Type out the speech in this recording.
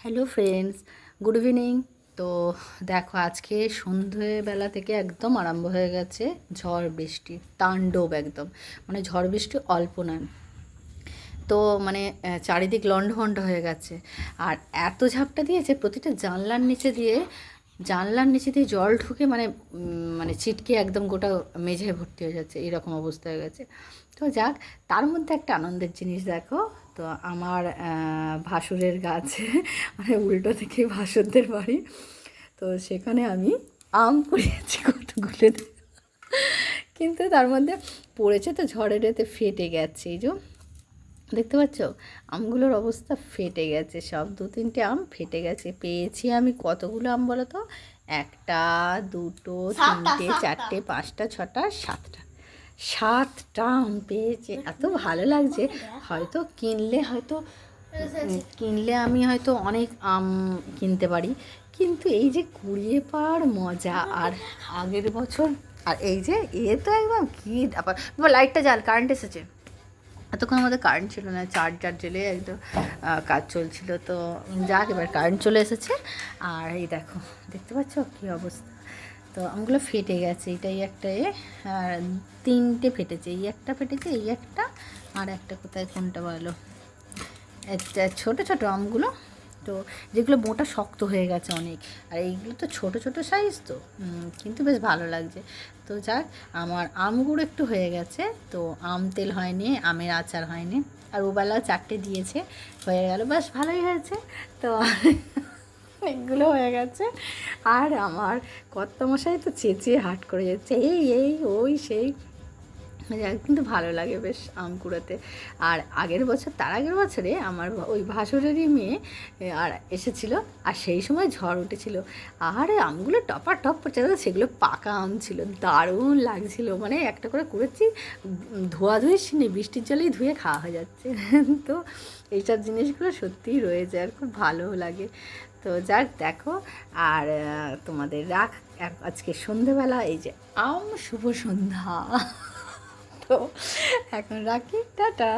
Hello friends, good evening. তো দেখো, আজকে সন্ধেবেলা থেকে একদম আরম্ভ হয়ে গেছে ঝড় বৃষ্টি তাণ্ডব। একদম মানে ঝড় বৃষ্টি অল্প নয়। তো মানে চারিদিক লণ্ডভণ্ড হয়ে গেছে। আর এত ঝাপটা দিয়েছে, প্রতিটা জানলার নিচে দিয়ে জল ঢুকে মানে ছিটকে একদম গোটা মেঝে ভর্তি হয়ে যাচ্ছে, এরকম অবস্থা হয়ে গেছে। তো যাক, তার মধ্যে একটা আনন্দের জিনিস দেখো। তো আমার ভাসুরের গাছে মানে উল্টো থেকে ভাসুরদের বাড়ি, তো সেখানে আমি আম কুড়িয়েছি কতগুলো, কিন্তু তার মধ্যে পড়েছে তো ঝড়ের এতে ফেটে গেছে। এই যে দেখতে পাচ্ছ, আমগুলোর অবস্থা ফেটে গেছে, সব দু তিনটে আম ফেটে গেছে। পেয়েছি আমি কতগুলো আম বলো তো? একটা, দুটো, তিনটে, চারটে, পাঁচটা, ছটা, সাতটা আম পেয়েছি। এত ভালো লাগছে। কিনলে আমি হয়তো অনেক আম কিনতে পারি, কিন্তু এই যে কুড়িয়ে পাওয়ার মজা। আর আগের বছর, আর এই যে তো একদম কি ব্যাপার। লাইটটা জ্বাল, কারেন্ট এসেছে। এতক্ষণ আমাদের কারেন্ট ছিল না, চার্জার জেলে একদম কাজ চলছিল। তো যাক, এবার কারেন্ট চলে এসেছে। আর এই দেখো, দেখতে পাচ্ছ কী অবস্থা। তো আমগুলো ফেটে গেছে, এটাই একটা আর তিনটে ফেটেছে, এই একটা ফেটেছে, এই একটা, আর একটা কোথায়, কোনটা বলো, একটা ছোটো ছোটো আমগুলো। তো যেগুলো মোটা শক্ত হয়ে গেছে অনেক, আর এইগুলো তো ছোট ছোট সাইজ। তো কিন্তু বেশ ভালো লাগছে। তো যাক, আমার আমগুলো একটু হয়ে গেছে। তো আম তেল হয়নি, আমের আচার হয়নি। আর ওবেলা চারটে দিয়েছে, হয়ে গেল, বেশ ভালোই হয়েছে। তো অনেকগুলো হয়ে গেছে। আর আমার কর্তামশাই তো চেঁচিয়ে হাট করে যাচ্ছে, এই ওই সেই। কিন্তু ভালো লাগে বেশ আম কুড়াতে। আর তার আগের বছরে আমার ওই ভাসুরেরই মেয়ে আর এসেছিলো, আর সেই সময় ঝড় উঠেছিল। আর আমগুলো টপা টপ পড়ছে, সেগুলো পাকা আম ছিল, দারুণ লাগছিল। মানে একটা করে কুড়েছি, ধোয়াধুয়ি নেই, বৃষ্টির জলেই ধুয়ে খাওয়া হয়ে যাচ্ছে। তো এইসব জিনিসগুলো সত্যিই রয়েছে, আর খুব ভালোও লাগে। তো যাক, দেখো, আর তোমাদের আজকে সন্ধেবেলা এই যে শুভ সন্ধ্যা। তো এখন রাখি, টাটা।